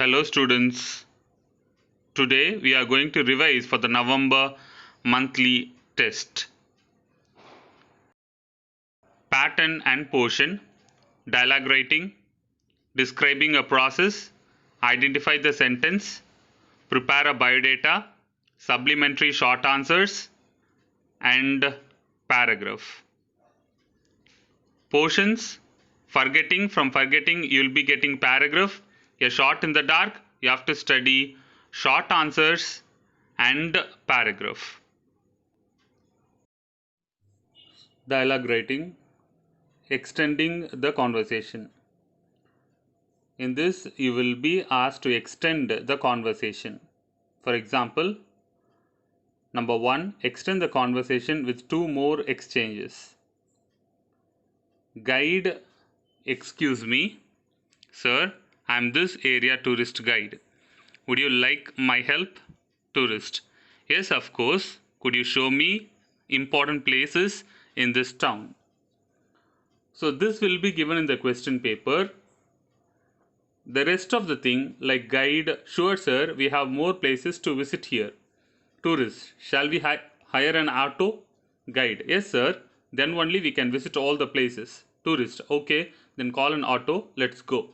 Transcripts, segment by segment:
Hello students. Today we are going to revise for the November monthly test. Pattern and portion, dialogue writing, describing a process, identify the sentence, prepare a biodata, supplementary short answers, and paragraph. Portions, from forgetting you will be getting paragraph. A shot in the dark, you have to study short answers and paragraph. Dialogue writing, extending the conversation. In this, you will be asked to extend the conversation. For example, number 1, extend the conversation with 2 more exchanges. Guide, excuse me, sir, I am this area tourist guide. Would you like my help? Tourist. Yes, of course. Could you show me important places in this town? So this will be given in the question paper. The rest of the thing, like guide, sure sir, we have more places to visit here. Tourist, shall we hire an auto? Guide, yes sir, then only we can visit all the places. Tourist, okay, then call an auto, let's go.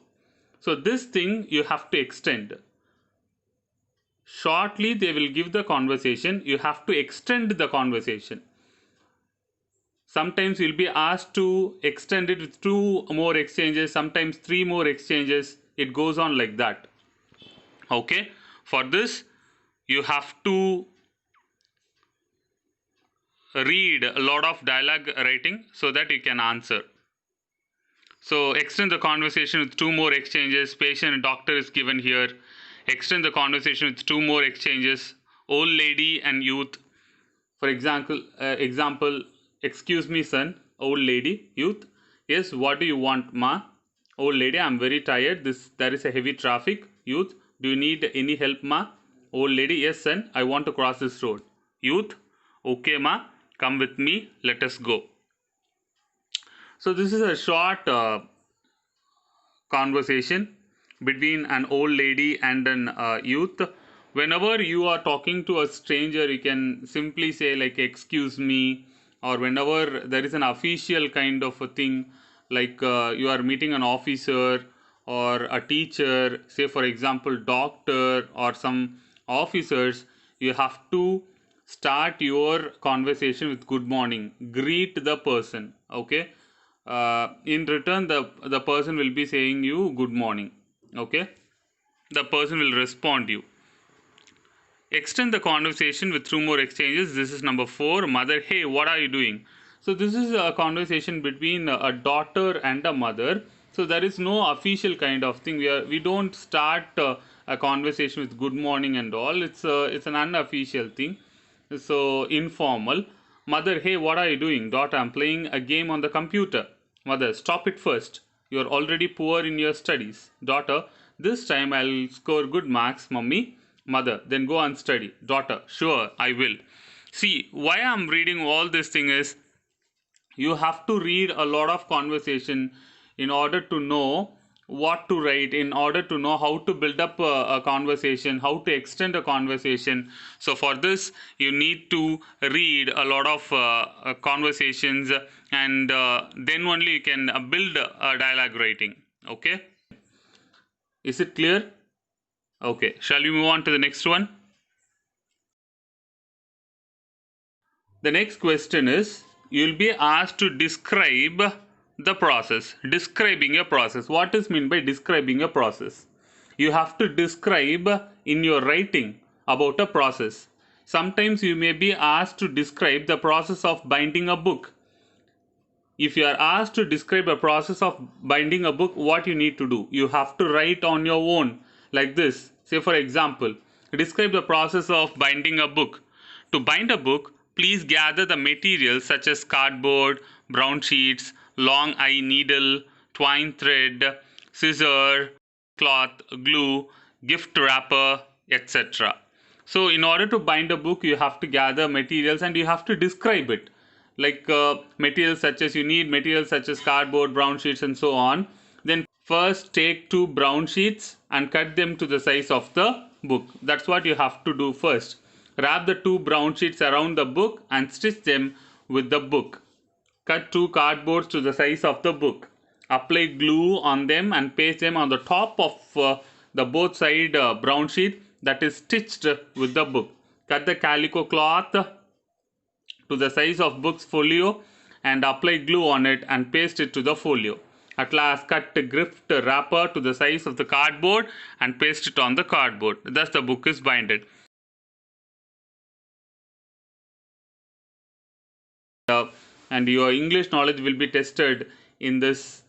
So this thing you have to extend. Shortly they will give the conversation, you have to extend the conversation. Sometimes you'll be asked to extend it with 2 more exchanges, sometimes 3 more exchanges. It goes on like that. Okay, for this you have to read a lot of dialogue writing so that you can answer. So extend the conversation with 2 more exchanges. Patient and doctor is given here. Extend the conversation with 2 more exchanges. Old lady and youth. For example, excuse me son. Old lady, youth. Yes, what do you want, ma? Old lady, I'm very tired. There is a heavy traffic. Youth, do you need any help, ma? Old lady, yes son, I want to cross this road. Youth, okay ma, come with me, let us go. So this is a short conversation between an old lady and an youth. Whenever you are talking to a stranger, you can simply say like excuse me, or whenever there is an official kind of a thing, like you are meeting an officer or a teacher, say for example doctor or some officers, you have to start your conversation with good morning, greet the person. Okay, in return the person will be saying you good morning. Okay, the person will respond you. Extend the conversation with 2 more exchanges. This is number 4. Mother, hey, what are you doing? So this is a conversation between a daughter and a mother. So there is no official kind of thing. We don't start a conversation with good morning and all. It's an unofficial thing. So informal. Mother, hey, what are you doing? Daughter, I'm playing a game on the computer. Mother, stop it first. You're already poor in your studies. Daughter, this time I'll score good marks, mummy. Mother, then go and study. Daughter, sure, I will. See, why I'm reading all this thing is, you have to read a lot of conversation in order to know what to write, in order to know how to build up a conversation, how to extend a conversation. So for this, you need to read a lot of conversations, and then only you can build a dialogue writing. Okay? Is it clear? Okay, shall we move on to the next one? The next question is, you will be asked to describe the process. Describing a process. What is meant by describing a process? You have to describe in your writing about a process. Sometimes you may be asked to describe the process of binding a book. If you are asked to describe a process of binding a book, what you need to do? You have to write on your own like this. Say for example, describe the process of binding a book. To bind a book, please gather the materials such as cardboard, brown sheets, long eye needle, twine thread, scissor, cloth, glue, gift wrapper, etc. So in order to bind a book, you have to gather materials and you have to describe it. Like materials such as, you need materials such as cardboard, brown sheets and so on. Then First, take 2 brown sheets and cut them to the size of the book. That's what you have to do first. Wrap the 2 brown sheets around the book and stitch them with the book. Cut 2 cardboards to the size of the book. Apply glue on them and paste them on the top of the both side brown sheet that is stitched with the book. Cut the calico cloth to the size of book's folio and apply glue on it and paste it to the folio. At last, cut the gift wrapper to the size of the cardboard and paste it on the cardboard. Thus, the book is binded. And your English knowledge will be tested in this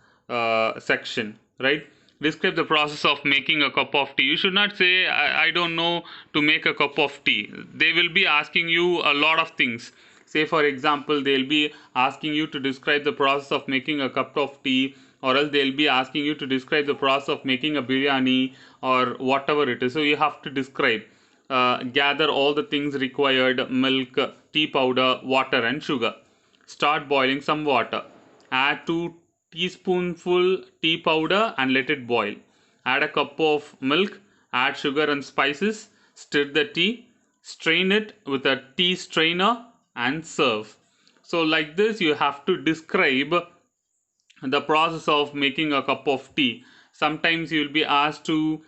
section, right? Describe the process of making a cup of tea. You should not say, I don't know to make a cup of tea. They will be asking you a lot of things. Say, for example, they'll be asking you to describe the process of making a cup of tea, or else they'll be asking you to describe the process of making a biryani or whatever it is. So you have to describe. Gather all the things required: milk, tea powder, water and sugar. Start boiling some water. Add 2 teaspoonful tea powder and let it boil. Add a cup of milk, add sugar and spices, stir the tea, strain it with a tea strainer and serve. So like this you have to describe the process of making a cup of tea. Sometimes you will be asked to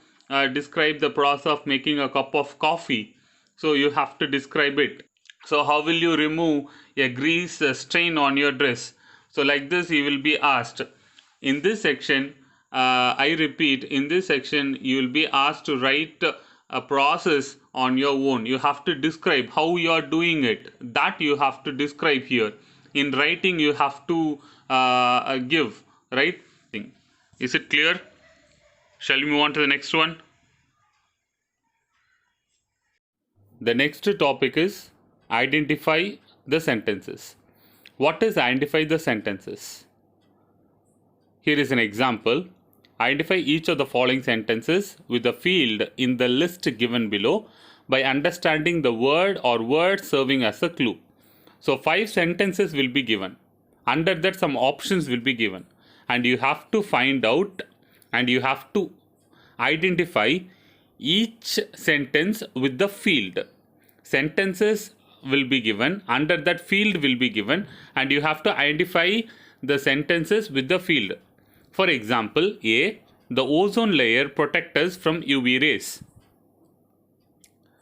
describe the process of making a cup of coffee. So you have to describe it. So how will you remove a grease stain on your dress? So like this you will be asked. In this section, I repeat, in this section you will be asked to write a process on your own. You have to describe how you are doing it. That you have to describe here. In writing you have to give, right? Is it clear? Shall we move on to the next one? The next topic is identify the sentences. What is identify the sentences? Here is an example. Identify each of the following sentences with the field in the list given below by understanding the word or words serving as a clue. So 5 sentences will be given. Under that some options will be given. And you have to find out and you have to identify each sentence with the field. Sentences will be given, under that field will be given, and you have to identify the sentences with the field. For example, A, the ozone layer protects us from UV rays.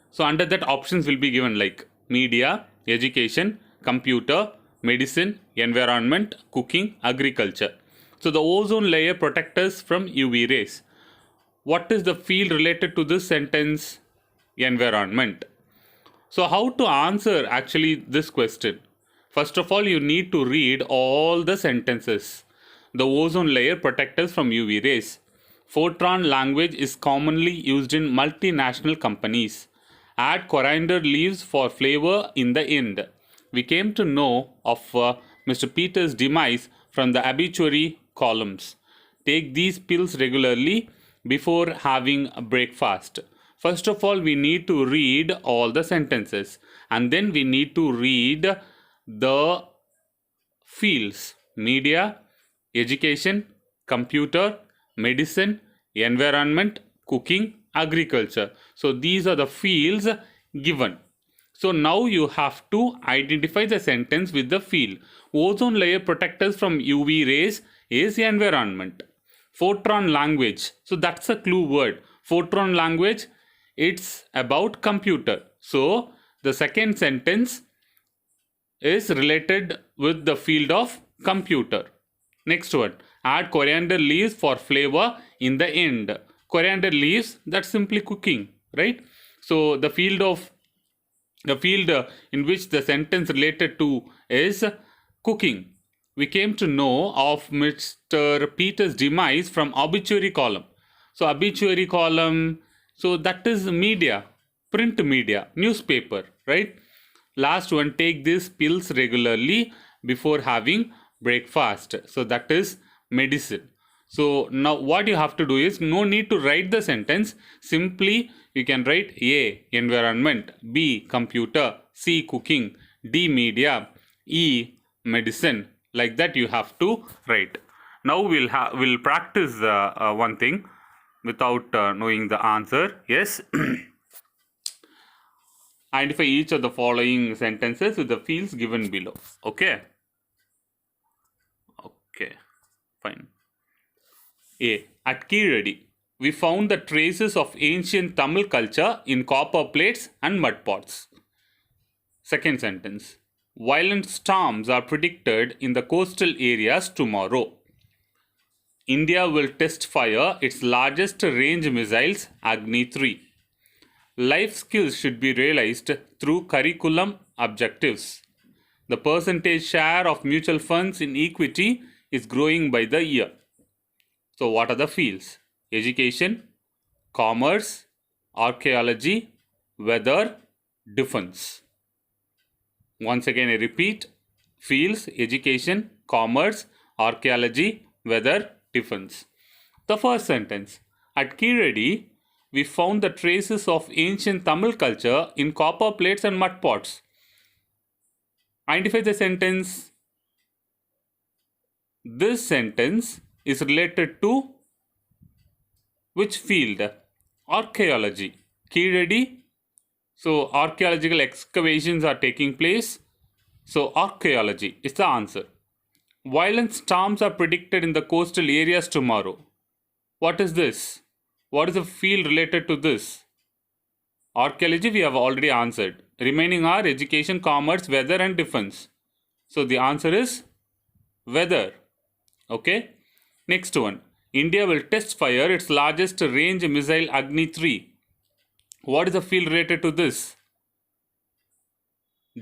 So under that options will be given like media, education, computer, medicine, environment, cooking, agriculture. So the ozone layer protects us from UV rays. What is the field related to this sentence? Environment. So how to answer actually this question? First of all, you need to read all the sentences. The ozone layer protects us from UV rays. Fortran language is commonly used in multinational companies. Add coriander leaves for flavor in the end. We came to know of Mr. Peter's demise from the obituary columns. Take these pills regularly before having a breakfast. First of all, we need to read all the sentences and then we need to read the fields: media, education, computer, medicine, environment, cooking, agriculture. So these are the fields given. So now you have to identify the sentence with the field. Ozone layer protects us from UV rays is environment. Fortran language. So that's a clue word. Fortran language, it's about computer. So the second sentence is related with the field of computer. Next one, add coriander leaves for flavor in the end. Coriander leaves, that's simply cooking, right? So the field in which the sentence related to is cooking. We came to know of Mr. Peter's demise from obituary column. So obituary column, so that is media, print media, newspaper, right? Last one, take these pills regularly before having breakfast. So that is medicine. So now what you have to do is, no need to write the sentence. Simply you can write A, environment, B, computer, C, cooking, D, media, E, medicine. Like that you have to write. Now we'll practice one thing without knowing the answer. Yes. Identify each of the following sentences with the fields given below. Okay. Okay. Fine. A. At Kiradi, we found the traces of ancient Tamil culture in copper plates and mud pots. Second sentence. Violent storms are predicted in the coastal areas tomorrow. India will test fire its largest range missiles, Agni 3. Life skills should be realized through curriculum objectives. The percentage share of mutual funds in equity is growing by the year. So, what are the fields? Education, commerce, archaeology, weather, defense. Once again, I repeat: fields, education, commerce, archaeology, weather, defense. The first sentence: at Kiradi, we found the traces of ancient Tamil culture in copper plates and mud pots. Identify the sentence. This sentence is related to which field? Archaeology. Kiradi. So, archaeological excavations are taking place. So, archaeology is the answer. Violent storms are predicted in the coastal areas tomorrow. What is this? What is the field related to this? Archaeology we have already answered. Remaining are education, commerce, weather and defense. So, the answer is weather. Okay. Next one. India will test fire its largest range missile Agni 3. What is the field related to this?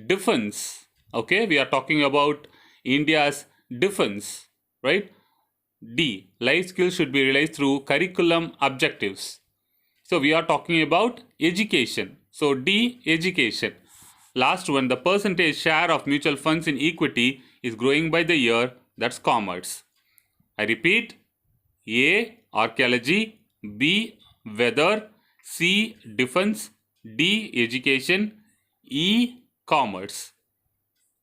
Defense. Okay, we are talking about India's defense, right? D. Life skills should be realized through curriculum objectives. So we are talking about education. So D. Education. Last one, the percentage share of mutual funds in equity is growing by the year. That's commerce. I repeat: A. Archaeology, B. Weather, C. Defense, D. Education, E. Commerce.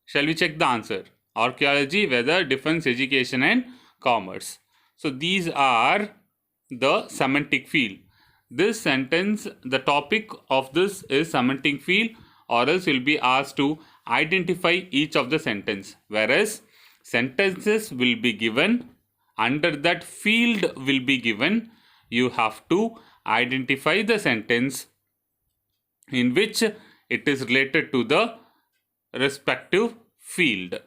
Shall we check the answer? Archaeology, weather, defense, education and commerce. So these are the semantic field. This sentence, the topic of this is semantic field, or else you'll be asked to identify each of the sentence. Whereas sentences will be given, under that field will be given, you have to identify the sentence in which it is related to the respective field.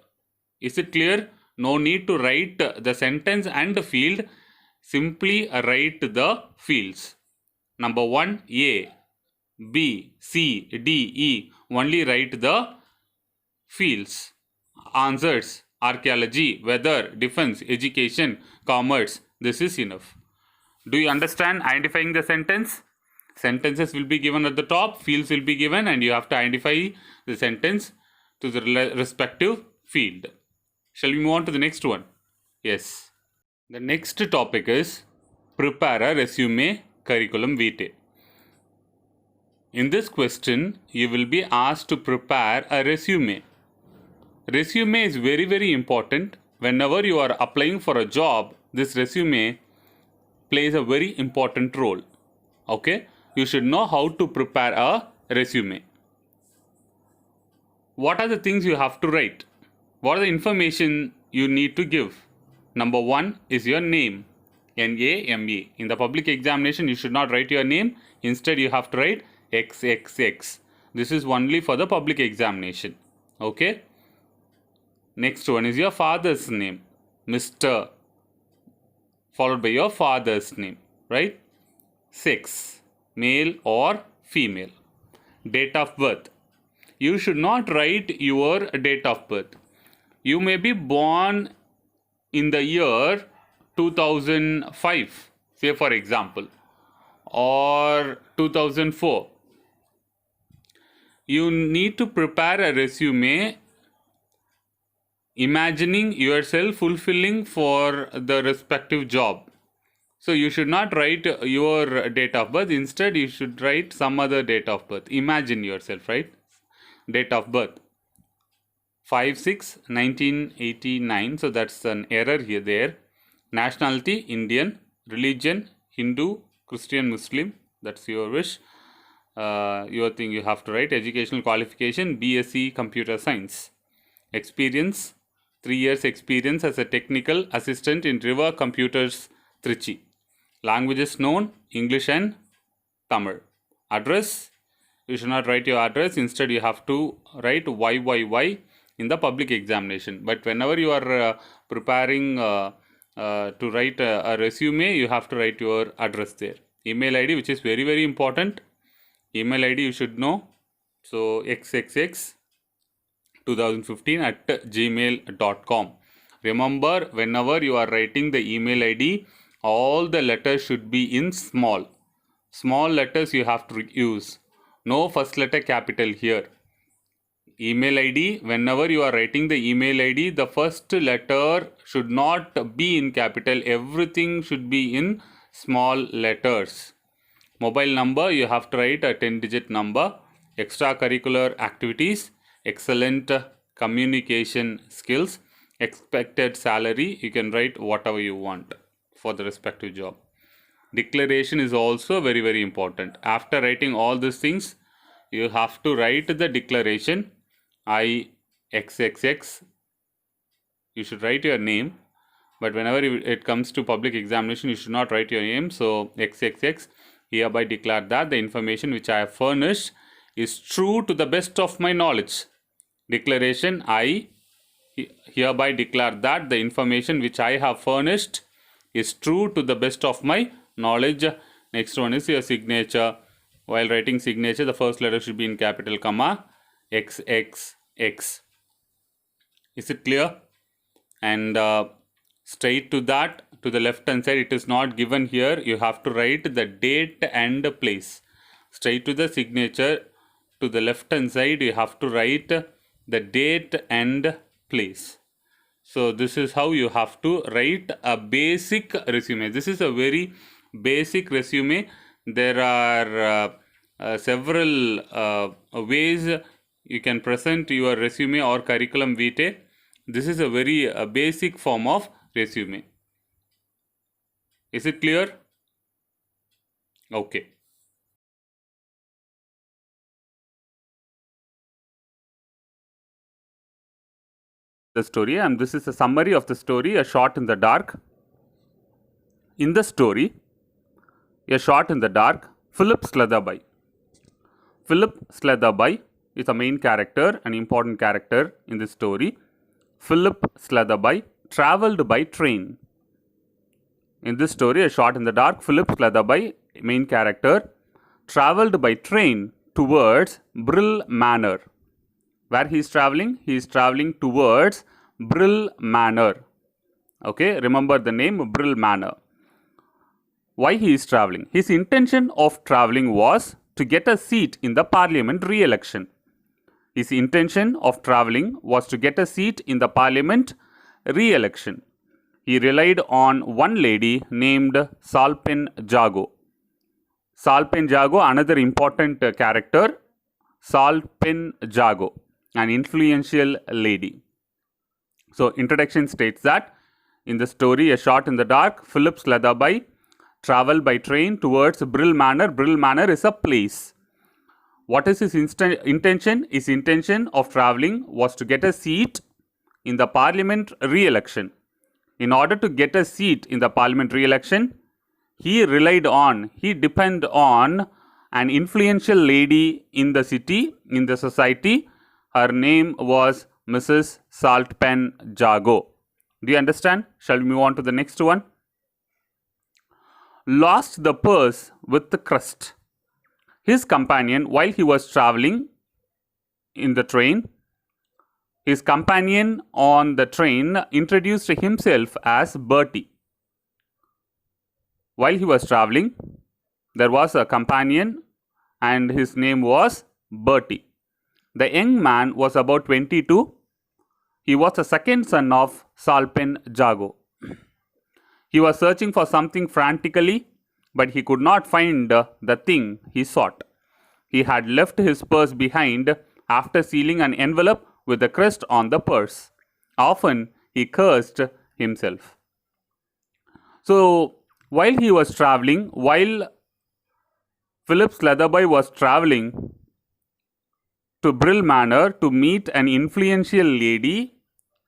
Is it clear? No need to write the sentence and the field. Simply write the fields. Number 1, A, B, C, D, E. Only write the fields. Answers: archaeology, weather, defense, education, commerce. This is enough. Do you understand identifying the sentence? Sentences will be given at the top, fields will be given, and you have to identify the sentence to the respective field. Shall we move on to the next one? Yes. The next topic is prepare a resume curriculum vitae. In this question, you will be asked to prepare a resume. Resume is very important. Whenever you are applying for a job, this resume plays a very important role. Okay? You should know how to prepare a resume. What are the things you have to write? What are the information you need to give? Number 1 is your name. N-A-M-E. In the public examination, you should not write your name. Instead, you have to write XXX. This is only for the public examination. Okay? Next one is your father's name. Mr. Followed by your father's name. Right? Sex. Male or female. Date of birth. You should not write your date of birth. You may be born in the year 2005, say for example, or 2004. You need to prepare a resume imagining yourself fulfilling for the respective job. So you should not write your date of birth. Instead, you should write some other date of birth. Imagine yourself, right? Date of birth 5/6/1989. So that's an error here there. Nationality, Indian. Religion, Hindu, Christian, Muslim. That's your wish. Your thing you have to write. Educational qualification, BSc Computer Science. Experience, 3 years experience as a technical assistant in River Computers, Trichy. Languages known, English and Tamil. Address, you should not write your address. Instead, you have to write YYY in the public examination. But whenever you are preparing to write a resume, you have to write your address there. Email ID, which is very, very important. Email ID you should know. So, xxx 2015 at gmail.com. Remember, whenever you are writing the email ID, all the letters should be in small. Small letters you have to use. No first letter capital here. Email ID, whenever you are writing the email ID, the first letter should not be in capital. Everything should be in small letters. Mobile number, you have to write a 10-digit number. Extracurricular activities, excellent communication skills, expected salary, you can write whatever you want for the respective job. Declaration is also very, very important. After writing all these things, you have to write the declaration. IXXX, you should write your name, but whenever it comes to public examination, you should not write your name. So XXX, hereby declare that the information which I have furnished is true to the best of my knowledge. Declaration, I hereby declare that the information which I have furnished is true to the best of my knowledge. Next one is your signature. While writing signature, the first letter should be in capital comma XXX. Is it clear? And straight to that, to the left hand side, it is not given here. You have to write the date and place. Straight to the signature, to the left hand side, you have to write the date and place. So this is how you have to write a basic resume. This is a very basic resume. There are several ways you can present your resume or curriculum vitae. This is a very basic form of resume. Is it clear? Okay. The story, and this is a summary of the story, A Shot in the Dark. In the story, A Shot in the Dark, Philip Slatherby. Philip Slatherby is a main character, an important character in this story. Philip Slatherby travelled by train. In this story, A Shot in the Dark, Philip Slatherby, main character, travelled by train towards Brill Manor. Where he is travelling? He is travelling towards Brill Manor. Okay, remember the name Brill Manor. Why he is travelling? His intention of travelling was to get a seat in the Parliament re-election. His intention of travelling was to get a seat in the Parliament re-election. He relied on one lady named Salpen Jago. Salpen Jago, another important character, Salpen Jago, an influential lady. So, introduction states that in the story A Shot in the Dark, Philip Slatherby travelled by train towards Brill Manor. Brill Manor is a place. What is his intention? His intention of travelling was to get a seat in the Parliament re-election. In order to get a seat in the Parliament re-election, he depended on an influential lady in the city, in the society. Her name was Mrs. Salpen Jago. Do you understand? Shall we move on to the next one? Lost the purse with the crust. His companion, while he was travelling in the train, his companion on the train introduced himself as Bertie. While he was travelling, there was a companion and his name was Bertie. The young man was about 22. He was the second son of Salpen Jago. He was searching for something frantically, but he could not find the thing he sought. He had left his purse behind after sealing an envelope with the crest on the purse. Often he cursed himself. So while he was traveling, while Philip Slatherby was traveling to Brill Manor to meet an influential lady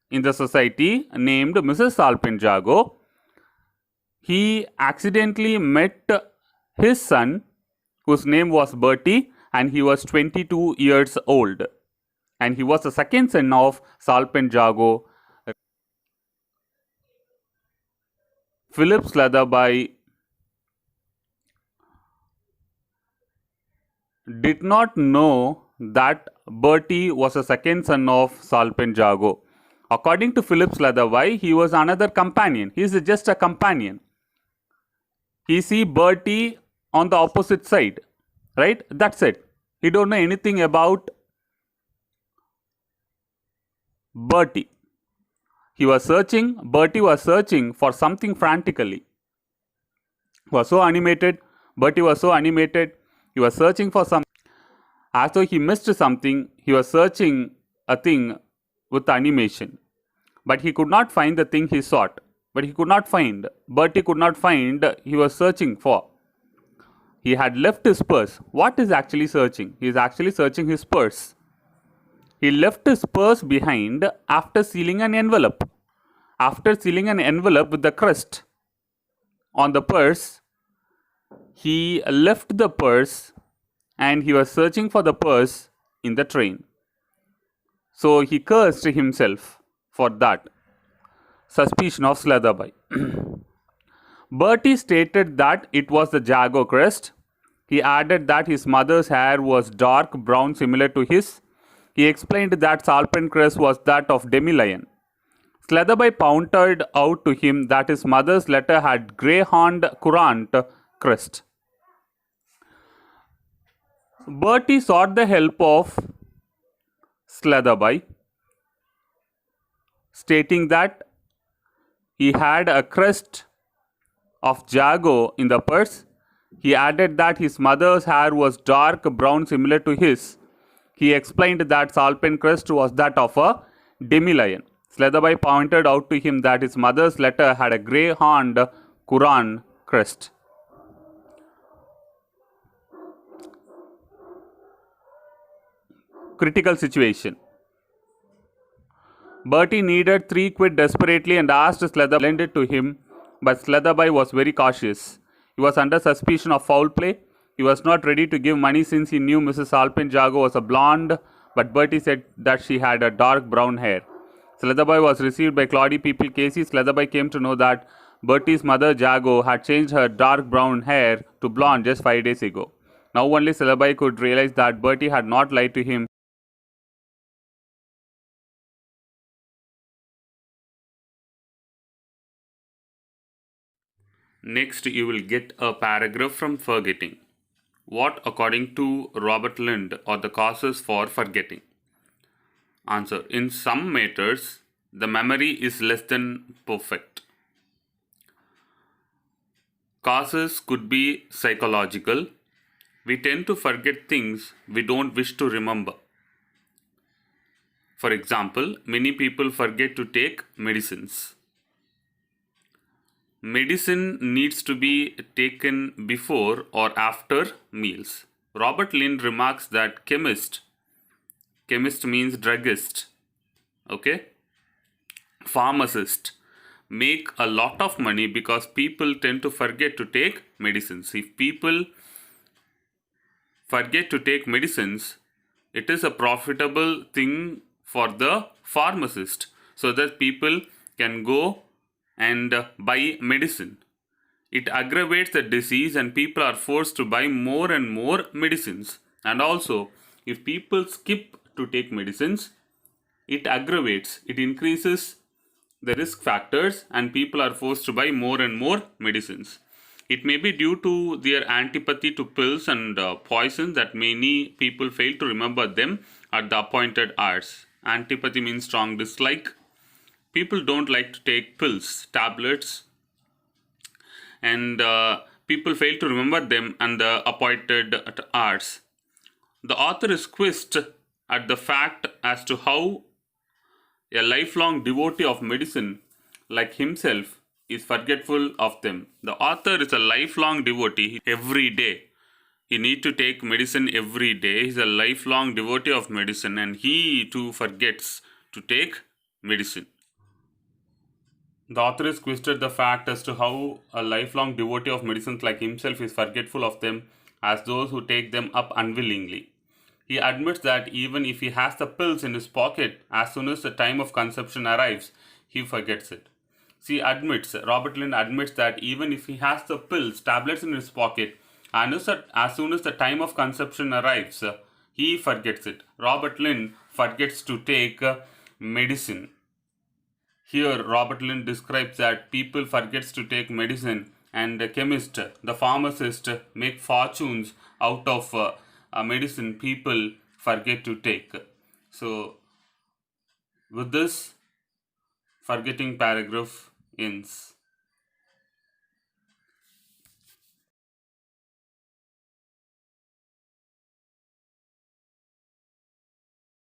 in the society named Mrs. Alpenjago, he accidentally met his son, whose name was Bertie, and he was 22 years old. And he was the second son of Salpenjago. Philip Slatherby did not know that Bertie was a second son of Salpenjago. According to Philip Slatherby, he was another companion. He is just a companion. He see Bertie on the opposite side, right? That's it. He don't know anything about Bertie. Bertie was searching for something frantically. He was so animated. Bertie was so animated. He was searching for something. As though he missed something, he was searching a thing with animation. But he could not find the thing he sought. But he could not find. Bertie could not find he was searching for. He had left his purse. What is actually searching? He is actually searching his purse. He left his purse behind after sealing an envelope. After sealing an envelope with the crest on the purse, he left the purse and he was searching for the purse in the train. So he cursed himself for that suspicion of Slatherby. Bertie stated that it was the Jago crest. He added that his mother's hair was dark brown similar to his. He explained that Salpen crest was that of Demi-Lion. Slatherby pointed out to him that his mother's letter had grey-horned Courant crest. Bertie sought the help of Slatherby, stating that he had a crest of Jago in the purse. He added that his mother's hair was dark brown similar to his. He explained that Salpen crest was that of a Demi-Lion. Slatherby pointed out to him that his mother's letter had a grey-horned Courant crest. Critical situation. Bertie needed 3 quid desperately and asked Slatherby to lend it to him, but Slatherby was very cautious. He was under suspicion of foul play. He was not ready to give money since he knew Mrs. Alpenjago was a blonde, but Bertie said that she had a dark brown hair. Slatherby was received by Claudie People Casey. Slatherby came to know that Bertie's mother Jago had changed her dark brown hair to blonde just 5 days ago. Now only Slatherby could realize that Bertie had not lied to him. Next, you will get a paragraph from forgetting. What, according to Robert Lind, are the causes for forgetting? Answer. In some matters, the memory is less than perfect. Causes could be psychological. We tend to forget things we don't wish to remember. For example, many people forget to take medicines. Medicine needs to be taken before or after meals. Robert Lind remarks that chemist means druggist, okay, pharmacist, make a lot of money because people tend to forget to take medicines. If people forget to take medicines, it is a profitable thing for the pharmacist so that people can go and buy medicine. It aggravates the disease and people are forced to buy more and more medicines. And also, if people skip to take medicines, it aggravates, it increases the risk factors and people are forced to buy more and more medicines. It may be due to their antipathy to pills and poison that many people fail to remember them at the appointed hours. Antipathy means strong dislike. People don't like to take pills, tablets, and people fail to remember them and the appointed hours. The author is quizzed at the fact as to how a lifelong devotee of medicine like himself is forgetful of them. The author is a lifelong devotee. Every day he need to take medicine every day. He's a lifelong devotee of medicine, and he too forgets to take medicine. The author is questioned the fact as to how a lifelong devotee of medicines like himself is forgetful of them as those who take them up unwillingly. He admits that even if he has the pills in his pocket, as soon as the time of consumption arrives, he forgets it. Robert Lind admits that even if he has the pills, tablets in his pocket, and as soon as the time of consumption arrives, he forgets it. Robert Lind forgets to take medicine. Here, Robert Lind describes that people forgets to take medicine, and the chemist, the pharmacist make fortunes out of a medicine people forget to take. So, with this, forgetting paragraph ends.